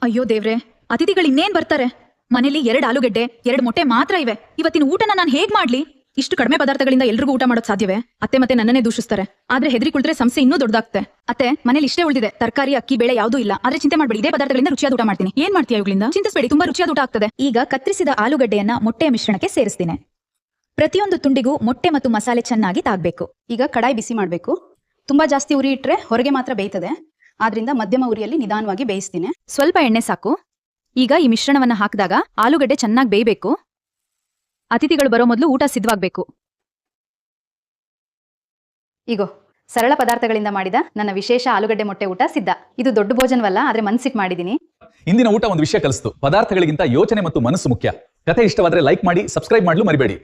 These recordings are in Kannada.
ಅಯ್ಯೋ ದೇವ್ರೆ, ಅತಿಥಿಗಳು ಇನ್ನೇನ್ ಬರ್ತಾರೆ. ಮನೇಲಿ 2 ಆಲೂಗಡ್ಡೆ 2 ಮೊಟ್ಟೆ ಮಾತ್ರ ಇವೆ. ಇವತ್ತಿನ ಊಟನ ನಾನು ಹೇಗ್ ಮಾಡ್ಲಿ? ಇಷ್ಟು ಕಡಿಮೆ ಪದಾರ್ಥಗಳಿಂದ ಎಲ್ರಿಗೂ ಊಟ ಮಾಡೋದು ಸಾಧ್ಯವೇ? ಅತ್ತೆ ಮತ್ತೆ ನನ್ನನ್ನೇ ದೂಷಿಸ್ತಾರೆ. ಆದ್ರೆ ಹೆದರಿ ಕುಳಿತರೆ ಸಮಸ್ಯೆ ಇನ್ನೂ ದೊಡ್ಡದಾಗ್ತೆ. ಅತ್ತೆ, ಮನೇಲಿ ಇಷ್ಟೇ ಉಳಿದಿದೆ, ತರಕಾರಿ, ಅಕ್ಕಿ, ಬೇಳೆ ಯಾವುದೂ ಇಲ್ಲ. ಆದ್ರೆ ಚಿಂತೆ ಮಾಡಬೇಡಿ, ಇದೇ ಪದಾರ್ಥಗಳಿಂದ ರುಚಿಯಾದ ಊಟ ಮಾಡ್ತೀನಿ. ಏನ್ ಮಾಡ್ತೀಯ ಇವುಗಳಿಂದ? ಚಿಂತಿಸಬೇಡಿ, ತುಂಬಾ ರುಚಿಯಾದ ಊಟ ಆಗ್ತದೆ. ಈಗ ಕತ್ತರಿಸಿದ ಆಲೂಗಡ್ಡೆಯನ್ನ ಮೊಟ್ಟೆಯ ಮಿಶ್ರಣಕ್ಕೆ ಸೇರಿಸ್ತೀನಿ. ಪ್ರತಿಯೊಂದು ತುಂಡಿಗೂ ಮೊಟ್ಟೆ ಮತ್ತು ಮಸಾಲೆ ಚೆನ್ನಾಗಿ ತಾಗಬೇಕು. ಈಗ ಕಡಾಯಿ ಬಿಸಿ ಮಾಡಬೇಕು. ತುಂಬಾ ಜಾಸ್ತಿ ಉರಿ ಇಟ್ರೆ ಹೊರಗೆ ಮಾತ್ರ ಬೇಯ್ತದೆ. ಆದ್ರಿಂದ ಮಧ್ಯಮ ಉರಿಯಲ್ಲಿ ನಿಧಾನವಾಗಿ ಬೇಯಿಸ್ತೀನಿ. ಸ್ವಲ್ಪ ಎಣ್ಣೆ ಸಾಕು. ಈಗ ಈ ಮಿಶ್ರಣವನ್ನ ಹಾಕಿದಾಗ ಆಲೂಗಡ್ಡೆ ಚೆನ್ನಾಗಿ ಬೇಯಬೇಕು. ಅತಿಥಿಗಳು ಬರೋ ಮೊದಲು ಊಟ ಸಿದ್ಧವಾಗಬೇಕು. ಈಗೋ ಸರಳ ಪದಾರ್ಥಗಳಿಂದ ಮಾಡಿದ ನನ್ನ ವಿಶೇಷ ಆಲೂಗಡ್ಡೆ ಮೊಟ್ಟೆ ಊಟ ಸಿದ್ಧ. ಇದು ದೊಡ್ಡ ಭೋಜನವಲ್ಲ, ಆದ್ರೆ ಮನಸ್ಸಿಟ್ಟು ಮಾಡಿದೀನಿ. ಇಂದಿನ ಊಟ ಒಂದು ವಿಷಯ ಕಲಿಸ್ತು. ಪದಾರ್ಥಗಳಿಗಿಂತ ಯೋಚನೆ ಮತ್ತು ಮನಸ್ಸು ಮುಖ್ಯ. ಕಥೆ ಇಷ್ಟವಾದ್ರೆ ಲೈಕ್ ಮಾಡಿ, ಸಬ್ಸ್ಕ್ರೈಬ್ ಮಾಡಲು ಮರಿಬೇಡಿ.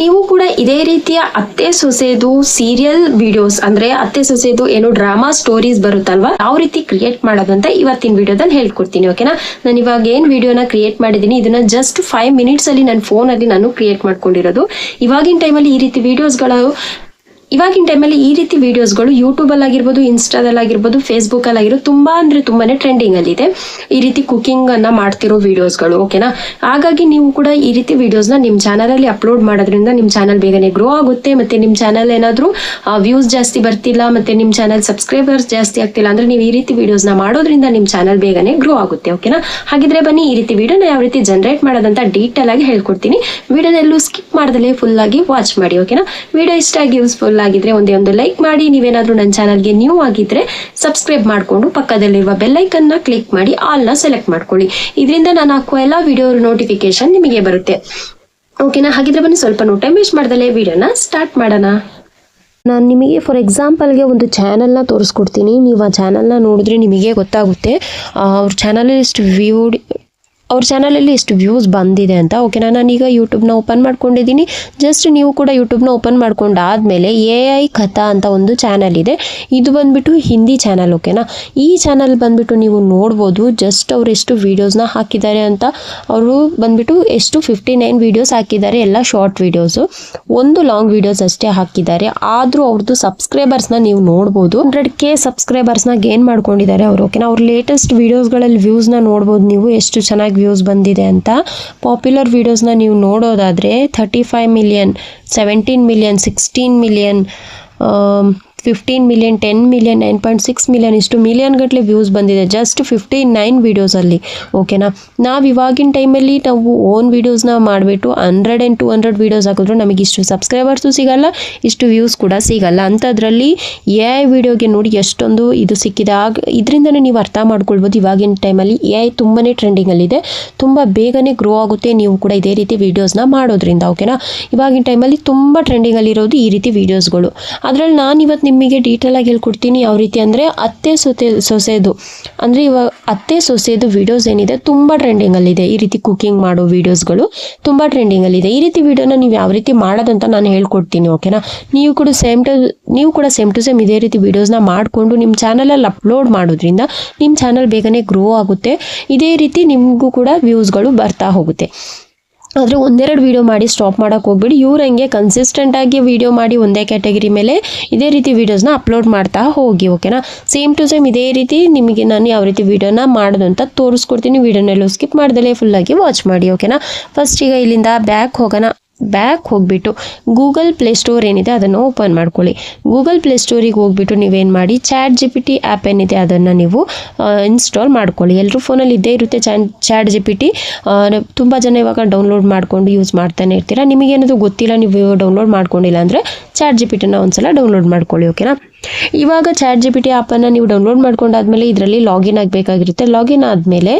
ನೀವು ಕೂಡ ಇದೇ ರೀತಿಯ ಅತ್ತೆ ಸೊಸೆದು ಸೀರಿಯಲ್ ವಿಡಿಯೋಸ್, ಅಂದ್ರೆ ಅತ್ತೆ ಸೊಸೆದು ಏನು ಡ್ರಾಮಾ ಸ್ಟೋರೀಸ್ ಬರುತ್ತಲ್ವಾ, ಯಾವ ರೀತಿ ಕ್ರಿಯೇಟ್ ಮಾಡೋದು ಅಂತ ಇವತ್ತಿನ ವಿಡಿಯೋದಲ್ಲಿ ಹೇಳ್ಕೊಡ್ತೀನಿ. ಓಕೆನಾ? ನಾನು ಇವಾಗ ಏನ್ ವಿಡಿಯೋನ ಕ್ರಿಯೇಟ್ ಮಾಡಿದೀನಿ, ಇದನ್ನ ಜಸ್ಟ್ 5 ಮಿನಿಟ್ಸ್ ಅಲ್ಲಿ ನನ್ನ ಫೋನ್ ಅಲ್ಲಿ ನಾನು ಕ್ರಿಯೇಟ್ ಮಾಡ್ಕೊಂಡಿರೋದು. ಇವಾಗಿನ ಟೈಮಲ್ಲಿ ಈ ರೀತಿ ವಿಡಿಯೋಸ್ಗಳು ಯೂಟ್ಯೂಬ್ ಅಲ್ಲಿ ಆಗಿರ್ಬೋದು, ಇನ್ಸ್ಟಾದಲ್ಲಿ ಆಗಿರ್ಬೋದು, ಫೇಸ್ಬುಕ್ ಅಲ್ಲಿ ಆಗಿರ್ಬೋದು, ತುಂಬಾ ಅಂದ್ರೆ ತುಂಬಾನೇ ಟ್ರೆಂಡಿಂಗ್ ಅಲ್ಲಿ ಇದೆ ಈ ರೀತಿ ಕುಕಿಂಗ್ ಅನ್ನ ಮಾಡ್ತಿರೋ ವಿಡಿಯೋಸ್ಗಳು. ಓಕೆನಾ? ಹಾಗಾಗಿ ನೀವು ಕೂಡ ಈ ರೀತಿ ವಿಡಿಯೋಸ್ ನ ನಿಮ್ ಚಾನಲ್ ಅಲ್ಲಿ ಅಪ್ಲೋಡ್ ಮಾಡೋದ್ರಿಂದ ನಿಮ್ ಚಾನಲ್ ಬೇಗನೆ ಗ್ರೋ ಆಗುತ್ತೆ. ಮತ್ತೆ ನಿಮ್ ಚಾನಲ್ ಏನಾದ್ರೂ ವ್ಯೂಸ್ ಜಾಸ್ತಿ ಬರ್ತಿಲ್ಲ, ಮತ್ತೆ ನಿಮ್ ಚಾನಲ್ ಸಬ್ಸ್ಕ್ರೈಬರ್ಸ್ ಜಾಸ್ತಿ ಆಗ್ತಿಲ್ಲ ಅಂದ್ರೆ ನೀವು ಈ ರೀತಿ ವಿಡಿಯೋಸ್ ನ ಮಾಡೋದ್ರಿಂದ ನಿಮ್ ಚಾನಲ್ ಬೇಗನೆ ಗ್ರೋ ಆಗುತ್ತೆ. ಓಕೆನಾ? ಹಾಗಿದ್ರೆ ಬನ್ನಿ, ಈ ರೀತಿ ವಿಡಿಯೋನ ಯಾವ ರೀತಿ ಜನರೇಟ್ ಮಾಡೋದಂತ ಡೀಟೇಲ್ ಆಗಿ ಹೇಳ್ಕೊಡ್ತೀನಿ. ವಿಡಿಯೋನೆಲ್ಲೂ ಸ್ಕಿಪ್ ಮಾಡದಲ್ಲೇ ಫುಲ್ ಆಗಿ ವಾಚ್ ಮಾಡಿ. ಓಕೆನಾ? ವಿಡಿಯೋ ಇಷ್ಟ ಆಗಿ ಯೂಸ್ಫುಲ್ ಆಗಿದ್ರೆ ಒಂದು ಲೈಕ್ ಮಾಡಿ. ನೀವೇನಾದ್ರೂ ನನ್ನ ಚಾನಲ್ಗೆ ನ್ಯೂ ಆಗಿದ್ರೆ ಸಬ್ಸ್ಕ್ರೈಬ್ ಮಾಡ್ಕೊಂಡು ಪಕ್ಕದಲ್ಲಿರುವ ಬೆಲ್ ಐಕನ್ ನ ಕ್ಲಿಕ್ ಮಾಡಿ ಆಲ್ ನ ಸೆಲೆಕ್ಟ್ ಮಾಡ್ಕೊಳ್ಳಿ. ಇದರಿಂದ ನಾನು ಹಾಕುವ ಎಲ್ಲ ವಿಡಿಯೋ ನೋಟಿಫಿಕೇಶನ್ ನಿಮಗೆ ಬರುತ್ತೆ. ಓಕೆನಾ? ಹಾಗಿದ್ರೆ ಬನ್ನಿ, ಸ್ವಲ್ಪ ಟೈಮ್ ವೇಸ್ಟ್ ಮಾಡ್ದಲೇ ವಿಡಿಯೋನ ಸ್ಟಾರ್ಟ್ ಮಾಡೋಣ. ನಾನು ನಿಮಗೆ ಫಾರ್ ಎಕ್ಸಾಂಪಲ್ಗೆ ಒಂದು ಚಾನಲ್ನ ತೋರಿಸ್ಕೊಡ್ತೀನಿ. ನೀವು ಆ ಚಾನಲ್ನ ನೋಡಿದ್ರೆ ನಿಮಗೆ ಗೊತ್ತಾಗುತ್ತೆ ಅವ್ರ ಚಾನಲಲ್ಲಿ ಎಷ್ಟು ವ್ಯೂಸ್ ಬಂದಿದೆ ಅಂತ. ಓಕೆನಾ? ನಾನೀಗ ಯೂಟ್ಯೂಬ್ನ ಓಪನ್ ಮಾಡ್ಕೊಂಡಿದ್ದೀನಿ. ಜಸ್ಟ್ ನೀವು ಕೂಡ ಯೂಟ್ಯೂಬ್ನ ಓಪನ್ ಮಾಡ್ಕೊಂಡಾದ್ಮೇಲೆ AI ಕಥಾ ಅಂತ ಒಂದು ಚಾನಲ್ ಇದೆ. ಇದು ಬಂದ್ಬಿಟ್ಟು ಹಿಂದಿ ಚಾನಲ್. ಓಕೆನಾ? ಈ ಚಾನಲ್ ಬಂದ್ಬಿಟ್ಟು ನೀವು ನೋಡ್ಬೋದು ಜಸ್ಟ್ ಅವ್ರು ಎಷ್ಟು ವೀಡಿಯೋಸ್ನ ಹಾಕಿದ್ದಾರೆ ಅಂತ. ಅವರು ಬಂದ್ಬಿಟ್ಟು 59 ವೀಡಿಯೋಸ್ ಹಾಕಿದ್ದಾರೆ, ಎಲ್ಲ ಶಾರ್ಟ್ ವೀಡಿಯೋಸು, ಒಂದು ಲಾಂಗ್ ವೀಡಿಯೋಸ್ ಅಷ್ಟೇ ಹಾಕಿದ್ದಾರೆ. ಆದರೂ ಅವ್ರದ್ದು ಸಬ್ಸ್ಕ್ರೈಬರ್ಸ್ನ ನೀವು ನೋಡ್ಬೋದು, 100K ಸಬ್ಸ್ಕ್ರೈಬರ್ಸ್ನ ಗೇನ್ ಮಾಡ್ಕೊಂಡಿದ್ದಾರೆ ಅವರು. ಓಕೆನಾ? ಅವ್ರ ಲೇಟೆಸ್ಟ್ ವೀಡಿಯೋಸ್ಗಳಲ್ಲಿ ವ್ಯೂಸ್ನ ನೋಡ್ಬೋದು ನೀವು, ಎಷ್ಟು ಚೆನ್ನಾಗಿ ವ್ಯೂಸ್ ಬಂದಿದೆ ಅಂತ. ಪಾಪ್ಯುಲರ್ ವಿಡಿಯೋಸ್ನ ನೀವು ನೋಡೋದಾದರೆ 35 million, 17 million, 16 million, 15 million, 10 million, 9.6 million, ಇಷ್ಟು ಮಿಲಿಯನ್ ಗಟ್ಟಲೆ ವ್ಯೂಸ್ ಬಂದಿದೆ ಜಸ್ಟ್ 59 ವೀಡಿಯೋಸಲ್ಲಿ. ಓಕೆನಾ? ನಾವು ಇವಾಗಿನ ಟೈಮಲ್ಲಿ ನಾವು ಓನ್ ವೀಡಿಯೋಸ್ನ ಮಾಡಿಬಿಟ್ಟು 100 and 200 ವೀಡಿಯೋಸ್ ಹಾಕಿದ್ರು ನಮಗೆ ಇಷ್ಟು ಸಬ್ಸ್ಕ್ರೈಬರ್ಸು ಸಿಗಲ್ಲ, ಇಷ್ಟು ವ್ಯೂಸ್ ಕೂಡ ಸಿಗಲ್ಲ. ಅಂಥದ್ರಲ್ಲಿ AI ವಿಡಿಯೋಗೆ ನೋಡಿ ಎಷ್ಟೊಂದು ಇದು ಸಿಕ್ಕಿದೆ. ಇದರಿಂದನೇ ನೀವು ಅರ್ಥ ಮಾಡ್ಕೊಳ್ಬೋದು ಇವಾಗಿನ ಟೈಮಲ್ಲಿ AI ತುಂಬಾ ಟ್ರೆಂಡಿಂಗಲ್ಲಿದೆ, ತುಂಬ ಬೇಗನೆ ಗ್ರೋ ಆಗುತ್ತೆ ನೀವು ಕೂಡ ಇದೇ ರೀತಿ ವೀಡಿಯೋಸ್ನ ಮಾಡೋದ್ರಿಂದ. ಓಕೆನಾ? ಇವಾಗಿನ ಟೈಮಲ್ಲಿ ತುಂಬ ಟ್ರೆಂಡಿಂಗಲ್ಲಿರೋದು ಈ ರೀತಿ ವೀಡಿಯೋಸ್ಗಳು. ಅದರಲ್ಲಿ ನಾನು ಇವತ್ತು ನಿಮಗೆ ಡೀಟೇಲ್ ಆಗಿ ಹೇಳ್ಕೊಡ್ತೀನಿ ಯಾವ ರೀತಿ ಅಂದರೆ ಅತ್ತೆ ಸೊಸೆದು ಅಂದರೆ ಇವಾಗ ಅತ್ತೆ ಸೊಸೆದು ವಿಡಿಯೋಸ್ ಏನಿದೆ ತುಂಬ ಟ್ರೆಂಡಿಂಗಲ್ಲಿದೆ. ಈ ರೀತಿ ಕುಕಿಂಗ್ ಮಾಡೋ ವಿಡಿಯೋಸ್ಗಳು ತುಂಬ ಟ್ರೆಂಡಿಂಗಲ್ಲಿದೆ. ಈ ರೀತಿ ವಿಡಿಯೋನ ನೀವು ಯಾವ ರೀತಿ ಮಾಡೋದಂತ ನಾನು ಹೇಳ್ಕೊಡ್ತೀನಿ. ಓಕೆನಾ? ನೀವು ಕೂಡ ಸೇಮ್ ಟು ಸೇಮ್ ಇದೇ ರೀತಿ ವಿಡಿಯೋಸ್ನ ಮಾಡಿಕೊಂಡು ನಿಮ್ಮ ಚಾನಲಲ್ಲಿ ಅಪ್ಲೋಡ್ ಮಾಡೋದ್ರಿಂದ ನಿಮ್ಮ ಚಾನಲ್ ಬೇಗನೆ ಗ್ರೋ ಆಗುತ್ತೆ. ಇದೇ ರೀತಿ ನಿಮಗೂ ಕೂಡ ವ್ಯೂಸ್ಗಳು ಬರ್ತಾ ಹೋಗುತ್ತೆ. ಆದರೆ ಒಂದೆರಡು ವೀಡಿಯೋ ಮಾಡಿ ಸ್ಟಾಪ್ ಮಾಡೋಕ್ಕೆ ಹೋಗ್ಬೇಡಿ. ಇವ್ರು ಹಂಗೆ ಕನ್ಸಿಸ್ಟೆಂಟಾಗಿ ವೀಡಿಯೋ ಮಾಡಿ ಒಂದೇ ಕ್ಯಾಟಗರಿ ಮೇಲೆ ಇದೇ ರೀತಿ ವೀಡಿಯೋಸ್ನ ಅಪ್ಲೋಡ್ ಮಾಡ್ತಾ ಹೋಗಿ. ಓಕೆನಾ? ಸೇಮ್ ಟು ಸೇಮ್ ಇದೇ ರೀತಿ ನಿಮಗೆ ನಾನು ಯಾವ ರೀತಿ ವೀಡಿಯೋನ ಮಾಡೋದು ಅಂತ ತೋರಿಸ್ಕೊಡ್ತೀನಿ. ವೀಡಿಯೋನೆಲ್ಲೂ ಸ್ಕಿಪ್ ಮಾಡ್ದಲೇ ಫುಲ್ಲಾಗಿ ವಾಚ್ ಮಾಡಿ. ಓಕೆನಾ? ಫಸ್ಟ್ ಈಗ ಇಲ್ಲಿಂದ ಬ್ಯಾಕ್ ಹೋಗ್ಬಿಟ್ಟು ಗೂಗಲ್ ಪ್ಲೇಸ್ಟೋರ್ ಏನಿದೆ ಅದನ್ನು ಓಪನ್ ಮಾಡ್ಕೊಳ್ಳಿ. ಗೂಗಲ್ ಪ್ಲೇಸ್ಟೋರಿಗೆ ಹೋಗ್ಬಿಟ್ಟು ನೀವೇನು ಮಾಡಿ, ChatGPT ಆ್ಯಪ್ ಏನಿದೆ ಅದನ್ನು ನೀವು ಇನ್ಸ್ಟಾಲ್ ಮಾಡ್ಕೊಳ್ಳಿ. ಎಲ್ಲರೂ ಫೋನಲ್ಲಿ ಇದ್ದೇ ಇರುತ್ತೆ ChatGPT. ತುಂಬ ಜನ ಇವಾಗ ಡೌನ್ಲೋಡ್ ಮಾಡಿಕೊಂಡು ಯೂಸ್ ಮಾಡ್ತಾನೆ ಇರ್ತೀರಾ. ನಿಮಗೇನಾದರೂ ಗೊತ್ತಿಲ್ಲ, ನೀವು ಡೌನ್ಲೋಡ್ ಮಾಡ್ಕೊಂಡಿಲ್ಲ ಅಂದರೆ ChatGPTನ ಒಂದ್ಸಲ ಡೌನ್ಲೋಡ್ ಮಾಡ್ಕೊಳ್ಳಿ. ಓಕೆನಾ? ಇವಾಗ ChatGPT ಆ್ಯಪನ್ನು ನೀವು ಡೌನ್ಲೋಡ್ ಮಾಡ್ಕೊಂಡಾದ್ಮೇಲೆ ಇದರಲ್ಲಿ ಲಾಗಿನ್ ಆಗಬೇಕಾಗಿರುತ್ತೆ. ಲಾಗಿನ್ ಆದಮೇಲೆ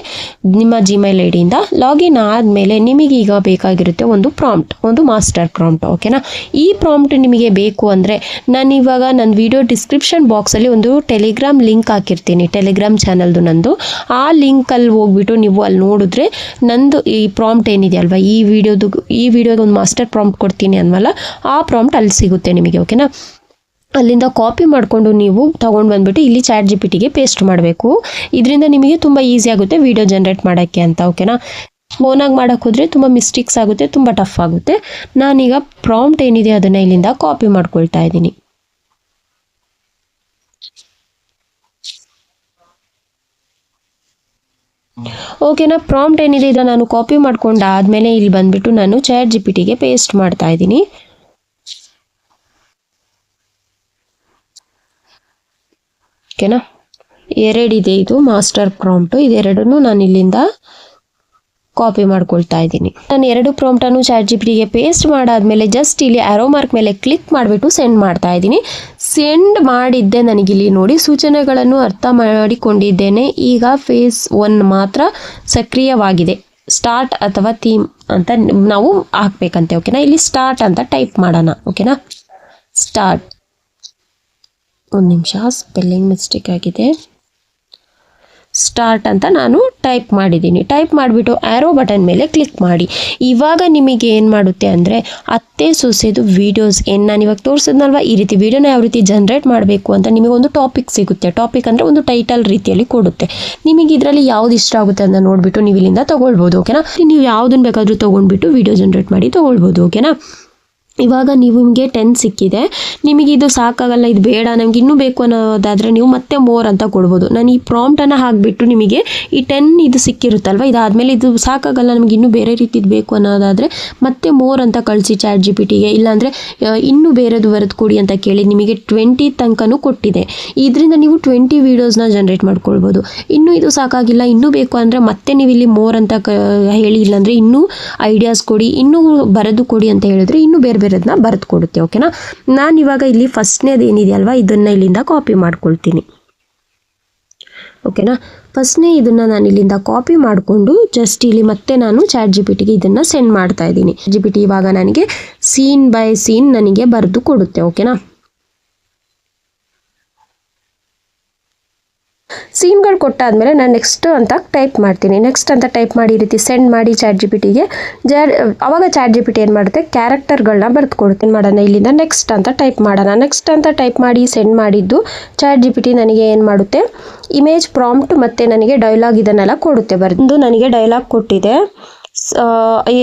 ನಿಮ್ಮ Gmail ಐಡಿಯಿಂದ ಲಾಗಿನ್ ಆದಮೇಲೆ ನಿಮಗೀಗ ಬೇಕಾಗಿರುತ್ತೆ ಒಂದು ಮಾಸ್ಟರ್ ಪ್ರಾಂಪ್ಟ್. ಓಕೆನಾ? ಈ ಪ್ರಾಂಪ್ಟ್ ನಿಮಗೆ ಬೇಕು ಅಂದರೆ ನಾನಿವಾಗ ನನ್ನ ವಿಡಿಯೋ ಡಿಸ್ಕ್ರಿಪ್ಷನ್ ಬಾಕ್ಸಲ್ಲಿ ಒಂದು ಟೆಲಿಗ್ರಾಮ್ ಲಿಂಕ್ ಹಾಕಿರ್ತೀನಿ, ಟೆಲಿಗ್ರಾಮ್ ಚಾನಲ್ದು ನಂದು. ಆ ಲಿಂಕಲ್ಲಿ ಹೋಗ್ಬಿಟ್ಟು ನೀವು ಅಲ್ಲಿ ನೋಡಿದ್ರೆ ನಂದು ಈ ಪ್ರಾಂಪ್ಟ್ ಏನಿದೆ ಅಲ್ವಾ, ಈ ವಿಡಿಯೋಗೆ ಒಂದು ಮಾಸ್ಟರ್ ಪ್ರಾಂಪ್ಟ್ ಕೊಡ್ತೀನಿ ಅನ್ವಲ್ಲ, ಆ ಪ್ರಾಂಪ್ಟ್ ಅಲ್ಲಿ ಸಿಗುತ್ತೆ ನಿಮಗೆ. ಓಕೆನಾ? ಅಲ್ಲಿಂದ ಕಾಪಿ ಮಾಡಿಕೊಂಡು ನೀವು ತೊಗೊಂಡು ಬಂದುಬಿಟ್ಟು ಇಲ್ಲಿ ChatGPTಗೆ ಪೇಸ್ಟ್ ಮಾಡಬೇಕು. ಇದರಿಂದ ನಿಮಗೆ ತುಂಬ ಈಸಿ ಆಗುತ್ತೆ ವಿಡಿಯೋ ಜನ್ರೇಟ್ ಮಾಡೋಕ್ಕೆ ಅಂತ. ಓಕೆನಾ? ಫೋನಾಗಿ ಮಾಡೋಕ್ಕೆ ಹೋದರೆ ತುಂಬ ಮಿಸ್ಟೇಕ್ಸ್ ಆಗುತ್ತೆ, ತುಂಬ ಟಫ್ ಆಗುತ್ತೆ. ನಾನೀಗ ಪ್ರಾಂಪ್ಟ್ ಏನಿದೆ ಅದನ್ನು ಇಲ್ಲಿಂದ ಕಾಪಿ ಮಾಡ್ಕೊಳ್ತಾ ಇದ್ದೀನಿ. ಓಕೆನಾ. ಪ್ರಾಂಪ್ಟ್ ಏನಿದೆ ಇದನ್ನು ನಾನು ಕಾಪಿ ಮಾಡ್ಕೊಂಡಾದ್ಮೇಲೆ ಇಲ್ಲಿ ಬಂದ್ಬಿಟ್ಟು ನಾನು ಚಾಟ್ ಜಿಪಿಟಿಗೆ ಪೇಸ್ಟ್ ಮಾಡ್ತಾ ಇದ್ದೀನಿ. ಓಕೆನಾ, ಎರಡಿದೆ, ಇದು ಮಾಸ್ಟರ್ ಪ್ರಾಂಪ್ಟು, ಇದೆರಡನ್ನು ನಾನು ಇಲ್ಲಿಂದ ಕಾಪಿ ಮಾಡ್ಕೊಳ್ತಾ ಇದ್ದೀನಿ. ನಾನು 2 ಪ್ರಾಂಪ್ಟನ್ನು ಚಾಟ್ ಜಿಪಿಟಿಗೆ ಪೇಸ್ಟ್ ಮಾಡಾದ್ಮೇಲೆ ಜಸ್ಟ್ ಇಲ್ಲಿ ಆರೋ ಮಾರ್ಕ್ ಮೇಲೆ ಕ್ಲಿಕ್ ಮಾಡಿಬಿಟ್ಟು ಸೆಂಡ್ ಮಾಡ್ತಾ ಇದ್ದೀನಿ. ಸೆಂಡ್ ಮಾಡಿದ್ದೆ, ನನಗಿಲ್ಲಿ ನೋಡಿ ಸೂಚನೆಗಳನ್ನು ಅರ್ಥ ಮಾಡಿಕೊಂಡಿದ್ದೇನೆ. ಈಗ ಫೇಸ್ 1 ಮಾತ್ರ ಸಕ್ರಿಯವಾಗಿದೆ. ಸ್ಟಾರ್ಟ್ ಅಥವಾ ಥೀಮ್ ಅಂತ ನಾವು ಹಾಕ್ಬೇಕಂತೆ. ಓಕೆನಾ, ಇಲ್ಲಿ ಸ್ಟಾರ್ಟ್ ಅಂತ ಟೈಪ್ ಮಾಡೋಣ. ಓಕೆನಾ, ಸ್ಟಾರ್ಟ್. ಒಂದು ನಿಮಿಷ, ಸ್ಪೆಲ್ಲಿಂಗ್ ಮಿಸ್ಟೇಕ್ ಆಗಿದೆ. ಸ್ಟಾರ್ಟ್ ಅಂತ ನಾನು ಟೈಪ್ ಮಾಡಿದ್ದೀನಿ. ಟೈಪ್ ಮಾಡಿಬಿಟ್ಟು ಆ್ಯರೋ ಬಟನ್ ಮೇಲೆ ಕ್ಲಿಕ್ ಮಾಡಿ. ಇವಾಗ ನಿಮಗೆ ಏನು ಮಾಡುತ್ತೆ ಅಂದರೆ ಅತ್ತೆ ಸೊಸೆದು ವೀಡಿಯೋಸ್ ಏನು ನಾನು ಇವಾಗ ತೋರಿಸಿದ್ನಲ್ವ, ಈ ರೀತಿ ವೀಡಿಯೋನ ಯಾವ ರೀತಿ ಜನ್ರೇಟ್ ಮಾಡಬೇಕು ಅಂತ ನಿಮಗೆ ಒಂದು ಟಾಪಿಕ್ ಸಿಗುತ್ತೆ. ಟಾಪಿಕ್ ಅಂದರೆ ಒಂದು ಟೈಟಲ್ ರೀತಿಯಲ್ಲಿ ಕೊಡುತ್ತೆ. ನಿಮಗೆ ಇದರಲ್ಲಿ ಯಾವ್ದು ಇಷ್ಟ ಆಗುತ್ತೆ ಅಂತ ನೋಡಿಬಿಟ್ಟು ನೀವು ಇಲ್ಲಿಂದ ತೊಗೊಳ್ಬೋದು. ಓಕೆನಾ, ನೀವು ಯಾವುದನ್ನು ಬೇಕಾದರೂ ತೊಗೊಂಡ್ಬಿಟ್ಟು ವೀಡಿಯೋ ಜನ್ರೇಟ್ ಮಾಡಿ ತೊಗೊಳ್ಬೋದು. ಓಕೆನಾ, ಇವಾಗ ನಿಮಗೆ 10 ಸಿಕ್ಕಿದೆ, ನಿಮಗೆ ಇದು ಸಾಕಾಗಲ್ಲ, ಇದು ಬೇಡ, ನಮ್ಗೆ ಇನ್ನೂ ಬೇಕು ಅನ್ನೋದಾದರೆ ನೀವು ಮತ್ತೆ ಮೋರ್ ಅಂತ ಕೊಡ್ಬೋದು. ನಾನು ಈ ಪ್ರಾಂಪ್ಟನ್ನು ಹಾಕಿಬಿಟ್ಟು ನಿಮಗೆ ಈ 10 ಇದು ಸಿಕ್ಕಿರುತ್ತಲ್ವ, ಇದಾದಮೇಲೆ ಇದು ಸಾಕಾಗಲ್ಲ, ನಮಗೆ ಇನ್ನೂ ಬೇರೆ ರೀತಿದು ಬೇಕು ಅನ್ನೋದಾದರೆ ಮತ್ತೆ ಮೋರ್ ಅಂತ ಕಳಿಸಿ ಚಾಟ್ ಜಿಪಿಟಿಗೆ, ಇಲ್ಲಾಂದರೆ ಇನ್ನೂ ಬೇರೆದು ಬರೆದು ಕೊಡಿ ಅಂತ ಕೇಳಿ ನಿಮಗೆ 20 ತನಕನೂ ಕೊಟ್ಟಿದೆ. ಇದರಿಂದ ನೀವು 20 ವೀಡಿಯೋಸ್ನ ಜನ್ರೇಟ್ ಮಾಡ್ಕೊಳ್ಬೋದು. ಇನ್ನೂ ಇದು ಸಾಕಾಗಿಲ್ಲ, ಇನ್ನೂ ಬೇಕು ಅಂದರೆ ಮತ್ತೆ ನೀವು ಇಲ್ಲಿ ಮೋರ್ ಅಂತ ಹೇಳಿ, ಇಲ್ಲಾಂದರೆ ಇನ್ನೂ ಐಡಿಯಾಸ್ ಕೊಡಿ, ಇನ್ನೂ ಬರೆದು ಕೊಡಿ ಅಂತ ಹೇಳಿದ್ರೆ ಇನ್ನೂ ಬೇರೆ ಬೇರೆದನ್ನ ಬರೆದು ಕೊಡುತ್ತೆ. ಓಕೆನಾ, ನಾನು ಇವಾಗ ಇಲ್ಲಿ ಫಸ್ಟ್ನೇದು ಏನಿದೆಯಲ್ವಾ ಇದನ್ನು ಇಲ್ಲಿಂದ ಕಾಪಿ ಮಾಡ್ಕೊಳ್ತೀನಿ. ಓಕೆನಾ, ಫಸ್ಟ್ನೇ ಇದನ್ನು ನಾನು ಇಲ್ಲಿಂದ ಕಾಪಿ ಮಾಡಿಕೊಂಡು ಜಸ್ಟ್ ಇಲ್ಲಿ ಮತ್ತೆ ನಾನು ಚಾಟ್ ಜಿಪಿಟಿಗೆ ಇದನ್ನು ಸೆಂಡ್ ಮಾಡ್ತಾ ಇದ್ದೀನಿ. ಜಿಪಿಟಿ ಇವಾಗ ನನಗೆ ಸೀನ್ ಬೈ ಸೀನ್ ನನಗೆ ಬರೆದು ಕೊಡುತ್ತೆ. ಓಕೆನಾ, ಸೀನ್ಗಳು ಕೊಟ್ಟಾದಮೇಲೆ ನಾನು ನೆಕ್ಸ್ಟ್ ಅಂತ ಟೈಪ್ ಮಾಡ್ತೀನಿ. ನೆಕ್ಸ್ಟ್ ಅಂತ ಟೈಪ್ ಮಾಡಿ ಈ ರೀತಿ ಸೆಂಡ್ ಮಾಡಿ ಚಾಟ್ ಜಿಪಿಟಿಗೆ. ಅವಾಗ ಚಾಟ್ ಜಿಪಿಟಿ ಏನು ಮಾಡುತ್ತೆ, ಕ್ಯಾರೆಕ್ಟರ್ಗಳನ್ನ ಬರೆದು ಕೊಡುತ್ತೆ. ಏನು ಮಾಡೋಣ, ಇಲ್ಲಿಂದ ನೆಕ್ಸ್ಟ್ ಅಂತ ಟೈಪ್ ಮಾಡೋಣ. ನೆಕ್ಸ್ಟ್ ಅಂತ ಟೈಪ್ ಮಾಡಿ ಸೆಂಡ್ ಮಾಡಿದ್ದು ಚಾಟ್ ಜಿಪಿಟಿ ನನಗೆ ಏನು ಮಾಡುತ್ತೆ, ಇಮೇಜ್ ಪ್ರಾಂಪ್ಟ್ ಮತ್ತು ನನಗೆ ಡೈಲಾಗ್ ಇದನ್ನೆಲ್ಲ ಕೊಡುತ್ತೆ. ಬರೆದು ನನಗೆ ಡೈಲಾಗ್ ಕೊಟ್ಟಿದೆ.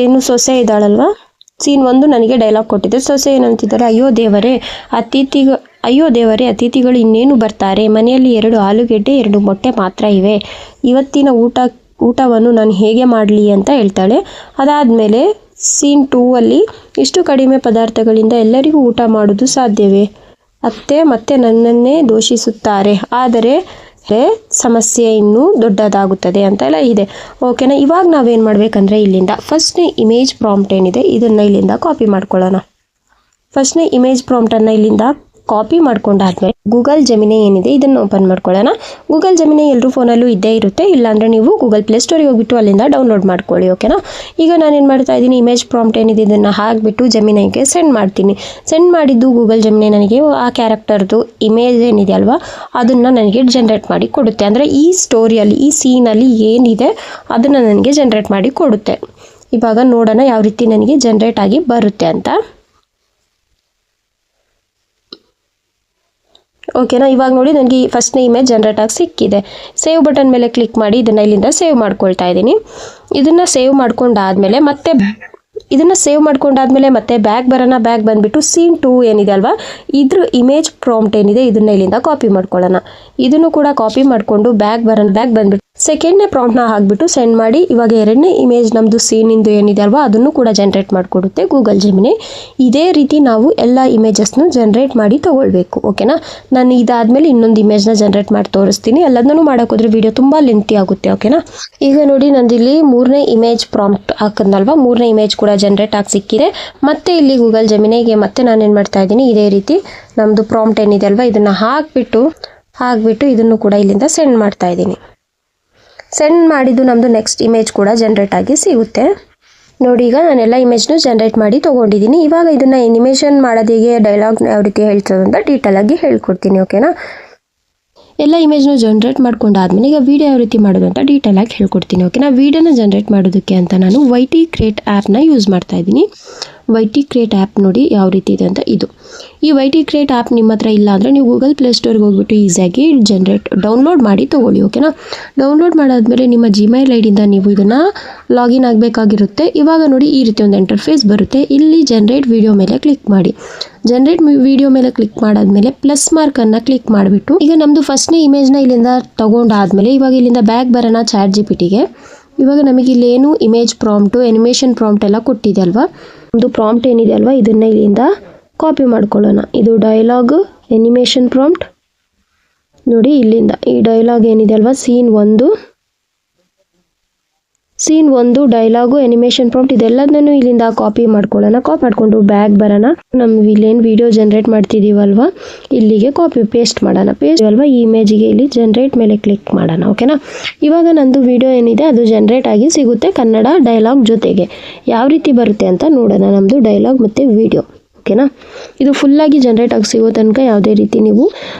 ಏನು ಸೊಸೆ ಇದ್ದಾಳಲ್ವ, ಸೀನ್ 1 ನನಗೆ ಡೈಲಾಗ್ ಕೊಟ್ಟಿದೆ. ಸೊಸೆ ಏನಂತಿದ್ದಾರೆ, ಅಯ್ಯೋ ದೇವರೇ ಅತಿಥಿಗಳು ಇನ್ನೇನು ಬರ್ತಾರೆ, ಮನೆಯಲ್ಲಿ 2 ಆಲೂಗೆಡ್ಡೆ 2 ಮೊಟ್ಟೆ ಮಾತ್ರ ಇವೆ, ಇವತ್ತಿನ ಊಟವನ್ನು ನಾನು ಹೇಗೆ ಮಾಡಲಿ ಅಂತ ಹೇಳ್ತಾಳೆ. ಅದಾದಮೇಲೆ ಸೀನ್ 2 ಅಲ್ಲಿ ಇಷ್ಟು ಕಡಿಮೆ ಪದಾರ್ಥಗಳಿಂದ ಎಲ್ಲರಿಗೂ ಊಟ ಮಾಡೋದು ಸಾಧ್ಯವೇ, ಅತ್ತೆ ಮತ್ತೆ ನನ್ನನ್ನೇ ದೂಷಿಸುತ್ತಾರೆ, ಆದರೆ ಸಮಸ್ಯೆ ಇನ್ನೂ ದೊಡ್ಡದಾಗುತ್ತದೆ ಅಂತೆಲ್ಲ ಇದೆ. ಓಕೆನಾ, ಇವಾಗ ನಾವೇನು ಮಾಡಬೇಕಂದ್ರೆ ಇಲ್ಲಿಂದ ಫಸ್ಟ್ನೇ ಇಮೇಜ್ ಪ್ರಾಂಪ್ಟ್ ಏನಿದೆ ಇದನ್ನು ಇಲ್ಲಿಂದ ಕಾಪಿ ಮಾಡ್ಕೊಳ್ಳೋಣ. ಫಸ್ಟ್ನೇ ಇಮೇಜ್ ಪ್ರಾಂಪ್ಟನ್ನು ಇಲ್ಲಿಂದ ಕಾಪಿ ಮಾಡ್ಕೊಂಡಾದ್ಮೇಲೆ ಗೂಗಲ್ ಜೆಮಿನಿ ಏನಿದೆ ಇದನ್ನು ಓಪನ್ ಮಾಡ್ಕೊಳ್ಳೋಣ. ಗೂಗಲ್ ಜೆಮಿನಿ ಎಲ್ಲರೂ ಫೋನಲ್ಲೂ ಇದ್ದೇ ಇರುತ್ತೆ, ಇಲ್ಲಾಂದರೆ ನೀವು ಗೂಗಲ್ ಪ್ಲೇಸ್ಟೋರಿಗೆ ಹೋಗ್ಬಿಟ್ಟು ಅಲ್ಲಿಂದ ಡೌನ್ಲೋಡ್ ಮಾಡ್ಕೊಳ್ಳಿ. ಓಕೆನಾ, ಈಗ ನಾನೇನು ಮಾಡ್ತಾ ಇದ್ದೀನಿ, ಇಮೇಜ್ ಪ್ರಾಂಪ್ಟ್ ಏನಿದೆ ಇದನ್ನು ಹಾಕಿಬಿಟ್ಟು ಜೆಮಿನಿಗೆ ಸೆಂಡ್ ಮಾಡ್ತೀನಿ. ಸೆಂಡ್ ಮಾಡಿದ್ದು ಗೂಗಲ್ ಜೆಮಿನಿ ನನಗೆ ಆ ಕ್ಯಾರೆಕ್ಟರ್ದು ಇಮೇಜ್ ಏನಿದೆ ಅಲ್ವಾ ಅದನ್ನು ನನಗೆ ಜನ್ರೇಟ್ ಮಾಡಿ ಕೊಡುತ್ತೆ. ಅಂದರೆ ಈ ಸ್ಟೋರಿಯಲ್ಲಿ ಈ ಸೀನಲ್ಲಿ ಏನಿದೆ ಅದನ್ನು ನನಗೆ ಜನ್ರೇಟ್ ಮಾಡಿ ಕೊಡುತ್ತೆ. ಇವಾಗ ನೋಡೋಣ ಯಾವ ರೀತಿ ನನಗೆ ಜನ್ರೇಟ್ ಆಗಿ ಬರುತ್ತೆ ಅಂತ. ಓಕೆನಾ, ಇವಾಗ ನೋಡಿ ನನಗೆ ಫಸ್ಟ್ನೇ ಇಮೇಜ್ ಜನ್ರೇಟ್ ಆಗಿ ಸಿಕ್ಕಿದೆ. ಸೇವ್ ಬಟನ್ ಮೇಲೆ ಕ್ಲಿಕ್ ಮಾಡಿ ಇದನ್ನು ಇಲ್ಲಿಂದ ಸೇವ್ ಮಾಡ್ಕೊಳ್ತಾ ಇದ್ದೀನಿ. ಇದನ್ನು ಸೇವ್ ಮಾಡ್ಕೊಂಡಾದ್ಮೇಲೆ ಮತ್ತೆ ಬ್ಯಾಕ್ ಬರೋಣ. ಬ್ಯಾಕ್ ಬಂದುಬಿಟ್ಟು ಸೀನ್ 2 ಏನಿದೆ ಅಲ್ವಾ ಇದ್ರ ಇಮೇಜ್ ಪ್ರಾಂಪ್ಟ್ ಏನಿದೆ ಇದನ್ನು ಇಲ್ಲಿಂದ ಕಾಪಿ ಮಾಡ್ಕೊಳ್ಳೋಣ. ಇದನ್ನು ಕೂಡ ಕಾಪಿ ಮಾಡಿಕೊಂಡು ಬ್ಯಾಕ್ ಬಂದುಬಿಟ್ಟು ಸೆಕೆಂಡ್ನೇ ಪ್ರಾಂಪ್ಟ್ನ ಹಾಕಿಬಿಟ್ಟು ಸೆಂಡ್ ಮಾಡಿ. ಇವಾಗ 2ನೇ ಇಮೇಜ್ ನಮ್ಮದು ಸೀನಿಂದು ಏನಿದೆ ಅಲ್ವಾ ಅದನ್ನು ಕೂಡ ಜನ್ರೇಟ್ ಮಾಡಿಕೊಡುತ್ತೆ ಗೂಗಲ್ ಜೆಮಿನಿ. ಇದೇ ರೀತಿ ನಾವು ಎಲ್ಲ ಇಮೇಜಸ್ನ ಜನ್ರೇಟ್ ಮಾಡಿ ತೊಗೊಳ್ಬೇಕು. ಓಕೆನಾ, ನಾನು ಇದಾದಮೇಲೆ ಇನ್ನೊಂದು ಇಮೇಜ್ನ ಜನ್ರೇಟ್ ಮಾಡಿ ತೋರಿಸ್ತೀನಿ. ಎಲ್ಲದನ್ನೂ ಮಾಡೋಕ್ಕೋದ್ರೆ ವಿಡಿಯೋ ತುಂಬ ಲೆಂತಿ ಆಗುತ್ತೆ. ಓಕೆನಾ, ಈಗ ನೋಡಿ ನಂದಿಲ್ಲಿ 3ನೇ ಇಮೇಜ್ ಪ್ರಾಂಪ್ಟ್ ಹಾಕಿದ್ನಲ್ವ 3ನೇ ಇಮೇಜ್ ಕೂಡ ಜನ್ರೇಟ್ ಆಗಿ ಸಿಕ್ಕಿದೆ. ಮತ್ತೆ ಇಲ್ಲಿ ಗೂಗಲ್ ಜೆಮಿನಿಗೆ ಮತ್ತೆ ನಾನೇನು ಮಾಡ್ತಾ ಇದ್ದೀನಿ, ಇದೇ ರೀತಿ ನಮ್ಮದು ಪ್ರಾಂಪ್ಟ್ ಏನಿದೆ ಅಲ್ವಾ ಇದನ್ನು ಹಾಕಿಬಿಟ್ಟು ಇದನ್ನು ಕೂಡ ಇಲ್ಲಿಂದ ಸೆಂಡ್ ಮಾಡ್ತಾ ಇದ್ದೀನಿ. ಸೆಂಡ್ ಮಾಡಿದ್ದು ನಮ್ಮದು ನೆಕ್ಸ್ಟ್ ಇಮೇಜ್ ಕೂಡ ಜನ್ರೇಟ್ ಆಗಿ ಸಿಗುತ್ತೆ. ನೋಡಿ, ಈಗ ನಾನೆಲ್ಲ ಇಮೇಜ್ನು ಜನ್ರೇಟ್ ಮಾಡಿ ತೊಗೊಂಡಿದ್ದೀನಿ. ಇವಾಗ ಇದನ್ನು ಎನಿಮೇಷನ್ ಮಾಡೋದು ಹೇಗೆ, ಡೈಲಾಗ್ ಯಾವ ರೀತಿ ಹೇಳ್ತದೆ ಅಂತ ಡೀಟೇಲಾಗಿ ಹೇಳ್ಕೊಡ್ತೀನಿ. ಓಕೆನಾ, ಎಲ್ಲ ಇಮೇಜ್ನು ಜನ್ರೇಟ್ ಮಾಡ್ಕೊಂಡಾದ್ಮೇಲೆ ಈಗ ವೀಡಿಯೋ ಯಾವ ರೀತಿ ಮಾಡೋದು ಅಂತ ಡೀಟೇಲಾಗಿ ಹೇಳ್ಕೊಡ್ತೀನಿ. ಓಕೆನಾ, ವೀಡಿಯೋನ ಜನ್ರೇಟ್ ಮಾಡೋದಕ್ಕೆ ಅಂತ ನಾನು YT ಕ್ರಿಯೇಟ್ ಆ್ಯಪ್ನ ಯೂಸ್ ಮಾಡ್ತಾ ಇದ್ದೀನಿ. YT ಕ್ರಿಯೇಟ್ ಆ್ಯಪ್ ನೋಡಿ ಯಾವ ರೀತಿ ಇದೆ ಅಂತ. ಇದು ಈ YT ಕ್ರಿಯೇಟ್ ಆ್ಯಪ್ ನಿಮ್ಮ ಹತ್ರ ಇಲ್ಲ ಅಂದರೆ ನೀವು ಗೂಗಲ್ ಪ್ಲೇಸ್ಟೋರ್ಗೆ ಹೋಗ್ಬಿಟ್ಟು ಈಸಿಯಾಗಿ ಡೌನ್ಲೋಡ್ ಮಾಡಿ ತೊಗೊಳ್ಳಿ. ಓಕೆನಾ, ಡೌನ್ಲೋಡ್ ಮಾಡಾದ್ಮೇಲೆ ನಿಮ್ಮ Gmail ಐಡಿಯಿಂದ ನೀವು ಇದನ್ನು ಲಾಗಿನ್ ಆಗಬೇಕಾಗಿರುತ್ತೆ. ಇವಾಗ ನೋಡಿ ಈ ರೀತಿ ಒಂದು ಇಂಟರ್ಫೇಸ್ ಬರುತ್ತೆ. ಇಲ್ಲಿ ಜನ್ರೇಟ್ ವಿಡಿಯೋ ಮೇಲೆ ಕ್ಲಿಕ್ ಮಾಡಿ. ಜನ್ರೇಟ್ ವಿಡಿಯೋ ಮೇಲೆ ಕ್ಲಿಕ್ ಮಾಡಾದ್ಮೇಲೆ ಪ್ಲಸ್ ಮಾರ್ಕನ್ನು ಕ್ಲಿಕ್ ಮಾಡಿಬಿಟ್ಟು ಈಗ ನಮ್ಮದು ಫಸ್ಟ್ನೇ ಇಮೇಜ್ನ ಇಲ್ಲಿಂದ ತೊಗೊಂಡಾದ್ಮೇಲೆ ಇವಾಗ ಇಲ್ಲಿಂದ ಬ್ಯಾಕ್ ಬರೋಣ ಚಾಟ್ ಜಿಪಿಟಿಗೆ. ಇವಾಗ ನಮಗೆ ಇಲ್ಲೇನು ಇಮೇಜ್ ಪ್ರಾಂಪ್ಟು ಎನಿಮೇಷನ್ ಪ್ರಾಂಪ್ಟ್ ಎಲ್ಲ ಕೊಟ್ಟಿದೆ ಅಲ್ವಾ, ಒಂದು ಪ್ರಾಂಪ್ಟ್ ಏನಿದೆ ಅಲ್ವಾ ಇದನ್ನ ಇಲ್ಲಿಂದ ಕಾಪಿ ಮಾಡ್ಕೊಳ್ಳೋಣ. ಇದು ಡೈಲಾಗ್ ಎನಿಮೇಷನ್ ಪ್ರಾಂಪ್ಟ್ ನೋಡಿ, ಇಲ್ಲಿಂದ ಈ ಡೈಲಾಗ್ ಏನಿದೆ ಅಲ್ವಾ ಸೀನ್ ಒಂದು ಡೈಲಾಗು ಎನಿಮೇಷನ್ ಪ್ರಾಂಪ್ಟ್ ಇದೆಲ್ಲದನ್ನು ಇಲ್ಲಿಂದ ಕಾಪಿ ಮಾಡ್ಕೊಳ್ಳೋಣ. ಕಾಪಿ ಮಾಡ್ಕೊಂಡು ಬ್ಯಾಗ್ ಬರೋಣ. ನಮ್ಗೆ ಇಲ್ಲೇನು ವಿಡಿಯೋ ಜನರೇಟ್ ಮಾಡ್ತಿದ್ದೀವಲ್ವ ಇಲ್ಲಿಗೆ ಕಾಪಿ ಪೇಸ್ಟ್ ಮಾಡೋಣ. ಪೇಸ್ಟ್ ಅಲ್ವಾ ಈ ಇಮೇಜಿಗೆ ಇಲ್ಲಿ ಜನರೇಟ್ ಮೇಲೆ ಕ್ಲಿಕ್ ಮಾಡೋಣ. ಓಕೆನಾ, ಇವಾಗ ನಂದು ವಿಡಿಯೋ ಏನಿದೆ ಅದು ಜನರೇಟ್ ಆಗಿ ಸಿಗುತ್ತೆ ಕನ್ನಡ ಡೈಲಾಗ್ ಜೊತೆಗೆ. ಯಾವ ರೀತಿ ಬರುತ್ತೆ ಅಂತ ನೋಡೋಣ. ನಮ್ಮದು ಡೈಲಾಗ್ ಮತ್ತು ವಿಡಿಯೋ ಓಕೆನಾ. ಇದು ಫುಲ್ಲಾಗಿ ಜನರೇಟ್ ಆಗಿ ಸಿಗೋ ತನಕ ಯಾವುದೇ ರೀತಿ ನೀವು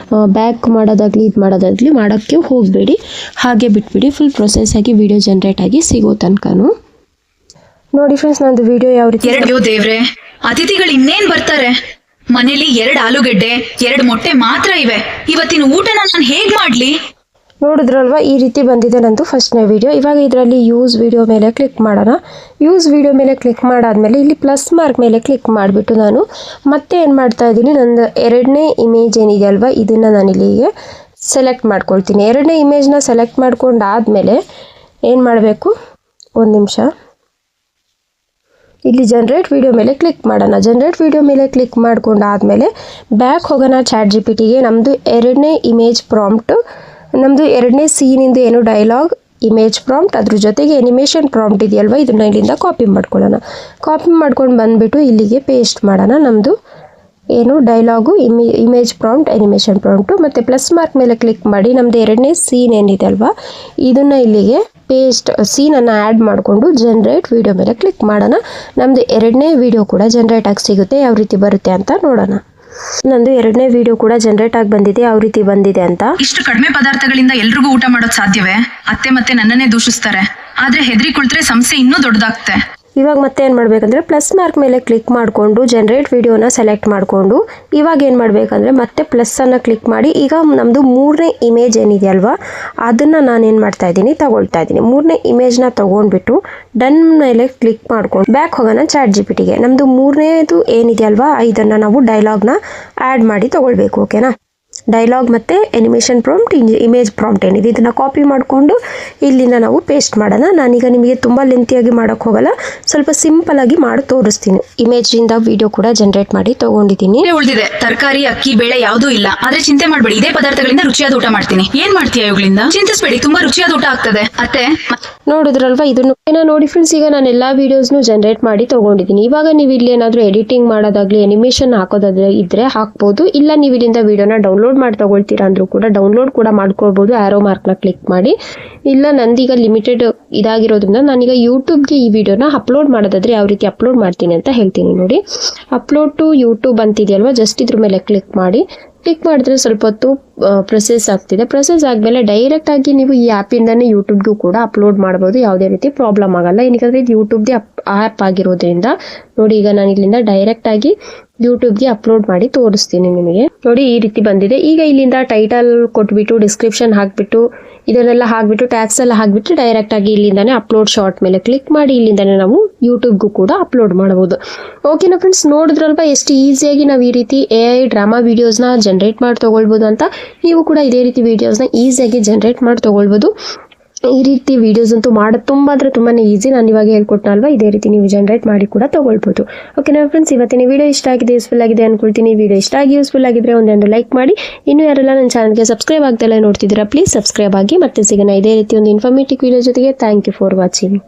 ಬ್ಯಾಕ್ ಮಾಡೋದಾಗಲಿ ಇದು ಮಾಡೋದಾಗಲಿ ಮಾಡೋಕ್ಕೆ ಹೋಗಬೇಡಿ, ಹಾಗೆ ಬಿಟ್ಬಿಡಿ. ಫುಲ್ ಪ್ರೊಸೆಸ್ ಆಗಿ ವಿಡಿಯೋ ಜನರೇಟ್ ಆಗಿ ಸಿಗೋ ತನಕನೂ ನೋಡಿ ಫ್ರೆಂಡ್ಸ್. ನಂದು ವಿಡಿಯೋ ಯಾವ ರೀತಿ ದೇವ್ರೆ, ಅತಿಥಿಗಳು ಇನ್ನೇನ್ ಬರ್ತಾರೆ. ಮನೇಲಿ 2 ಆಲೂಗೆಡ್ಡೆ 2 ಮೊಟ್ಟೆ ಮಾತ್ರ ಇವೆ. ಇವತ್ತಿನ ಊಟನ ನಾನು ಹೇಗ್ ಮಾಡ್ಲಿ? ನೋಡಿದ್ರಲ್ವಾ ಈ ರೀತಿ ಬಂದಿದೆ ನಂದು ಫಸ್ಟ್ನೇ ವಿಡಿಯೋ. ಇವಾಗ ಇದರಲ್ಲಿ ಯೂಸ್ ವಿಡಿಯೋ ಮೇಲೆ ಕ್ಲಿಕ್ ಮಾಡೋಣ. ಯೂಸ್ ವಿಡಿಯೋ ಮೇಲೆ ಕ್ಲಿಕ್ ಮಾಡಾದ್ಮೇಲೆ ಇಲ್ಲಿ ಪ್ಲಸ್ ಮಾರ್ಕ್ ಮೇಲೆ ಕ್ಲಿಕ್ ಮಾಡಿಬಿಟ್ಟು ನಾನು ಮತ್ತೆ ಏನು ಮಾಡ್ತಾ ಇದ್ದೀನಿ, ನಂದು 2ನೇ ಇಮೇಜ್ ಏನಿದೆ ಅಲ್ವಾ ಇದನ್ನು ನಾನು ಇಲ್ಲಿಗೆ ಸೆಲೆಕ್ಟ್ ಮಾಡ್ಕೊಳ್ತೀನಿ. 2ನೇ ಇಮೇಜ್ನ ಸೆಲೆಕ್ಟ್ ಮಾಡ್ಕೊಂಡಾದ್ಮೇಲೆ ಏನು ಮಾಡಬೇಕು, ಒಂದು ನಿಮಿಷ, ಇಲ್ಲಿ ಜನರೇಟ್ ವಿಡಿಯೋ ಮೇಲೆ ಕ್ಲಿಕ್ ಮಾಡೋಣ. ಜನರೇಟ್ ವಿಡಿಯೋ ಮೇಲೆ ಕ್ಲಿಕ್ ಮಾಡ್ಕೊಂಡಾದ್ಮೇಲೆ ಬ್ಯಾಕ್ ಹೋಗೋಣ ಚಾಟ್ ಜಿಪಿಟಿಗೆ. ನಮ್ಮದು 2ನೇ ಇಮೇಜ್ ಪ್ರಾಂಪ್ಟ್, ನಮ್ಮದು 2ನೇ ಸೀನಿಂದು ಏನು ಡೈಲಾಗ್ ಇಮೇಜ್ ಪ್ರಾಂಪ್ಟ್ ಅದ್ರ ಜೊತೆಗೆ ಎನಿಮೇಷನ್ ಪ್ರಾಂಪ್ಟ್ ಇದೆಯಲ್ವ ಇದನ್ನ ಇಲ್ಲಿಂದ ಕಾಪಿ ಮಾಡ್ಕೊಳ್ಳೋಣ. ಕಾಪಿ ಮಾಡ್ಕೊಂಡು ಬಂದುಬಿಟ್ಟು ಇಲ್ಲಿಗೆ ಪೇಸ್ಟ್ ಮಾಡೋಣ. ನಮ್ಮದು ಏನು ಡೈಲಾಗು ಇಮೇಜ್ ಪ್ರಾಂಪ್ಟ್ ಎನಿಮೇಷನ್ ಪ್ರಾಂಪ್ಟು ಮತ್ತು ಪ್ಲಸ್ ಮಾರ್ಕ್ ಮೇಲೆ ಕ್ಲಿಕ್ ಮಾಡಿ ನಮ್ಮದು 2ನೇ ಸೀನ್ ಏನಿದೆ ಅಲ್ವಾ ಇದನ್ನು ಇಲ್ಲಿಗೆ ಪೇಸ್ಟ್ ಸೀನನ್ನು ಆ್ಯಡ್ ಮಾಡಿಕೊಂಡು ಜನರೇಟ್ ವಿಡಿಯೋ ಮೇಲೆ ಕ್ಲಿಕ್ ಮಾಡೋಣ. ನಮ್ಮದು 2ನೇ ವಿಡಿಯೋ ಕೂಡ ಜನರೇಟ್ ಆಗಿ ಸಿಗುತ್ತೆ. ಯಾವ ರೀತಿ ಬರುತ್ತೆ ಅಂತ ನೋಡೋಣ. ನಂದು 2ನೇ ವಿಡಿಯೋ ಕೂಡ ಜನರೇಟ್ ಆಗಿ ಬಂದಿದೆ. ಯಾವ ರೀತಿ ಬಂದಿದೆ ಅಂತ. ಇಷ್ಟು ಕಡಿಮೆ ಪದಾರ್ಥಗಳಿಂದ ಎಲ್ರಿಗೂ ಊಟ ಮಾಡೋದು ಸಾಧ್ಯವೇ? ಅತ್ತೆ ಮತ್ತೆ ನನ್ನನ್ನೇ ದೂಷಿಸ್ತಾರೆ. ಆದ್ರೆ ಹೆದರಿ ಕುಳಿತರೆ ಸಮಸ್ಯೆ ಇನ್ನೂ ದೊಡ್ಡದಾಗ್ತೆ. ಇವಾಗ ಮತ್ತೆ ಏನು ಮಾಡಬೇಕಂದ್ರೆ ಪ್ಲಸ್ ಮಾರ್ಕ್ ಮೇಲೆ ಕ್ಲಿಕ್ ಮಾಡಿಕೊಂಡು ಜನರೇಟ್ ವಿಡಿಯೋನ ಸೆಲೆಕ್ಟ್ ಮಾಡಿಕೊಂಡು ಇವಾಗ ಏನು ಮಾಡಬೇಕಂದ್ರೆ ಮತ್ತೆ ಪ್ಲಸ್ಸನ್ನು ಕ್ಲಿಕ್ ಮಾಡಿ ಈಗ ನಮ್ಮದು 3ನೇ ಇಮೇಜ್ ಏನಿದೆ ಅಲ್ವಾ ಅದನ್ನು ನಾನೇನು ಮಾಡ್ತಾ ಇದ್ದೀನಿ ತಗೊಳ್ತಾ ಇದ್ದೀನಿ. 3ನೇ ಇಮೇಜ್ನ ತೊಗೊಂಡ್ಬಿಟ್ಟು ಡನ್ ಮೇಲೆ ಕ್ಲಿಕ್ ಮಾಡ್ಕೊಂಡು ಬ್ಯಾಕ್ ಹೋಗೋಣ ಚಾಟ್ ಜಿಪಿಟಿಗೆ. ನಮ್ಮದು 3ನೇದು ಏನಿದೆ ಅಲ್ವಾ ಇದನ್ನು ನಾವು ಡೈಲಾಗ್ನ ಆ್ಯಡ್ ಮಾಡಿ ತೊಗೊಳ್ಬೇಕು. ಓಕೆನಾ, ಡೈಲಾಗ್ ಮತ್ತು ಎನಿಮೇಷನ್ ಪ್ರಾಂಪ್ಟ್ ಇಮೇಜ್ ಪ್ರಾಂಪ್ಟ್ ಏನಿದೆ ಇದನ್ನು ಕಾಪಿ ಮಾಡಿಕೊಂಡು ಇಲ್ಲಿಂದ ನಾವು ಪೇಸ್ಟ್ ಮಾಡೋಣ. ನಾನೀಗ ನಿಮಗೆ ತುಂಬ ಲೆಂತಿಯಾಗಿ ಮಾಡೋಕ್ಕೆ ಹೋಗಲ್ಲ, ಸ್ವಲ್ಪ ಸಿಂಪಲ್ ಆಗಿ ಮಾಡಿ ತೋರಿಸ್ತೀನಿ. ಇಮೇಜಿಂದ ವಿಡಿಯೋ ಕೂಡ ಜನರೇಟ್ ಮಾಡಿ ತೊಗೊಂಡಿದ್ದೀನಿ. ಉಳಿದಿದೆ ತರಕಾರಿ ಅಕ್ಕಿ ಬೇಳೆ ಯಾವುದೂ ಇಲ್ಲ. ಆದ್ರೆ ಚಿಂತೆ ಮಾಡಬೇಡಿ, ಇದೇ ಪದಾರ್ಥಗಳಿಂದ ರುಚಿಯಾದ ಊಟ ಮಾಡ್ತೀನಿ. ಏನ್ ಮಾಡ್ತೀಯ ಇವುಗಳಿಂದ? ಚಿಂತಿಸಬೇಡಿ, ತುಂಬಾ ರುಚಿಯಾದ ಊಟ ಆಗ್ತದೆ. ಅತ್ತೆ ನೋಡಿದ್ರಲ್ವಾ ಇದನ್ನು ನೋಡಿ ಫ್ರೆಂಡ್ಸ್. ಈಗ ನಾನು ಎಲ್ಲ ವೀಡಿಯೋಸ್ನು ಜನರೇಟ್ ಮಾಡಿ ತೊಗೊಂಡಿದ್ದೀನಿ. ಇವಾಗ ನೀವು ಇಲ್ಲಿ ಏನಾದರೂ ಎಡಿಟಿಂಗ್ ಮಾಡೋದಾಗ್ಲಿ ಎನಿಮೇಷನ್ ಹಾಕೋದಾದ್ರೆ ಇದ್ರೆ ಹಾಕ್ಬೋದು, ಇಲ್ಲ ನೀವು ಇಲ್ಲಿಂದ ವಿಡಿಯೋನ ಡೌನ್ಲೋಡ್ ಮಾಡಿ ತಗೊಳ್ತೀರಾ ಅಂದ್ರೂ ಕೂಡ ಡೌನ್ಲೋಡ್ ಕೂಡ ಮಾಡ್ಕೊಳ್ಬೋದು. ಆರೋ ಮಾರ್ಕ್ನ ಕ್ಲಿಕ್ ಮಾಡಿ. ಇಲ್ಲ ನಂದೀಗ ಲಿಮಿಟೆಡ್ ಇದಾಗಿರೋದ್ರಿಂದ ನಾನೀಗ ಯೂಟ್ಯೂಬ್ಗೆ ಈ ವಿಡಿಯೋನ ಅಪ್ಲೋಡ್ ಮಾಡೋದಾದ್ರೆ ಯಾವ ರೀತಿ ಅಪ್ಲೋಡ್ ಮಾಡ್ತೀನಿ ಅಂತ ಹೇಳ್ತೀನಿ ನೋಡಿ. ಅಪ್ಲೋಡ್ ಟು ಯೂಟ್ಯೂಬ್ ಅಂತಿದೆಯಲ್ವಾ, ಜಸ್ಟ್ ಇದ್ರ ಮೇಲೆ ಕ್ಲಿಕ್ ಮಾಡಿ. ಕ್ಲಿಕ್ ಮಾಡಿದ್ರೆ ಸ್ವಲ್ಪ ಹೊತ್ತು ಪ್ರೊಸೆಸ್ ಆಗ್ತಿದೆ. ಪ್ರೊಸೆಸ್ ಆದಮೇಲೆ ಡೈರೆಕ್ಟಾಗಿ ನೀವು ಈ ಆ್ಯಪಿಂದನೇ ಯೂಟ್ಯೂಬ್ಗೂ ಕೂಡ ಅಪ್ಲೋಡ್ ಮಾಡ್ಬೋದು. ಯಾವುದೇ ರೀತಿ ಪ್ರಾಬ್ಲಮ್ ಆಗಲ್ಲ. ಏನಕ್ಕೆ ಇದು ಯೂಟ್ಯೂಬ್ದೇ ಆ್ಯಪ್ ಆಗಿರೋದ್ರಿಂದ ನೋಡಿ ಈಗ ನಾನು ಇಲ್ಲಿಂದ ಡೈರೆಕ್ಟಾಗಿ ಯೂಟ್ಯೂಬ್ಗೆ ಅಪ್ಲೋಡ್ ಮಾಡಿ ತೋರಿಸ್ತೀನಿ ನಿಮಗೆ. ನೋಡಿ ಈ ರೀತಿ ಬಂದಿದೆ. ಈಗ ಇಲ್ಲಿಂದ ಟೈಟಲ್ ಕೊಟ್ಬಿಟ್ಟು ಡಿಸ್ಕ್ರಿಪ್ಷನ್ ಹಾಕ್ಬಿಟ್ಟು ಇದನ್ನೆಲ್ಲ ಹಾಕ್ಬಿಟ್ಟು ಟ್ಯಾಗ್ಸ್ ಎಲ್ಲ ಹಾಕ್ಬಿಟ್ಟು ಡೈರೆಕ್ಟಾಗಿ ಇಲ್ಲಿಂದಾನೆ ಅಪ್ಲೋಡ್ ಶಾರ್ಟ್ ಮೇಲೆ ಕ್ಲಿಕ್ ಮಾಡಿ ಇಲ್ಲಿಂದಾನೆ ನಾವು ಯೂಟ್ಯೂಬ್ಗೂ ಕೂಡ ಅಪ್ಲೋಡ್ ಮಾಡ್ಬೋದು. ಓಕೆನಾ ಫ್ರೆಂಡ್ಸ್, ನೋಡಿದ್ರಲ್ವಾ ಎಷ್ಟು ಈಸಿಯಾಗಿ ನಾವು ಈ ರೀತಿ AI ಡ್ರಾಮಾ ವೀಡಿಯೋಸ್ನ ಜನರೇಟ್ ಮಾಡಿ ತೊಗೊಳ್ಬೋದು ಅಂತ. ನೀವು ಕೂಡ ಇದೇ ರೀತಿ ವೀಡಿಯೋಸ್ನ ಈಸಿಯಾಗಿ ಜನರೇಟ್ ಮಾಡಿ ತೊಗೊಳ್ಬೋದು. ಈ ರೀತಿ ವೀಡಿಯೋಸ್ ಅಂತೂ ಮಾಡೋದು ತುಂಬ ಅಂದರೆ ತುಂಬಾ ಈಸಿ. ನಾನು ಇವಾಗ ಹೇಳ್ಕೊಟ್ನಲ್ವಾ ಇದೇ ರೀತಿ ನೀವು ಜನರೇಟ್ ಮಾಡಿ ಕೂಡ ತೊಗೊಳ್ಬೋದು. ಓಕೆನಾ ಫ್ರೆಂಡ್ಸ್, ಇವತ್ತಿನ ವಿಡಿಯೋ ಇಷ್ಟ ಆಗಿದೆ, ಯೂಸ್ಫುಲ್ ಆಗಿದೆ ಅನ್ಕೊಳ್ತೀನಿ. ವಿಡಿಯೋ ಇಷ್ಟ ಆಗಿ ಯೂಸ್ಫುಲ್ ಆಗಿದ್ರೆ ಒಂದೊಂದು ಲೈಕ್ ಮಾಡಿ. ಇನ್ನೂ ಯಾರೆಲ್ಲ ನನ್ನ ಚಾನಲ್ಗೆ ಸಬ್ಸ್ಕ್ರೈಬ್ ಆಗ್ದೆಲ್ಲ ನೋಡ್ತಿದ್ದೀರಾ ಪ್ಲೀಸ್ ಸಬ್ಸ್ಕ್ರೈಬ್ ಆಗಿ. ಮತ್ತೆ ಸಿಗೋಣ ಇದೇ ರೀತಿ ಒಂದು ಇನ್ಫಾರ್ಮೇಟಿವ್ ವಿಡಿಯೋ ಜೊತೆಗೆ. Thank you for watching.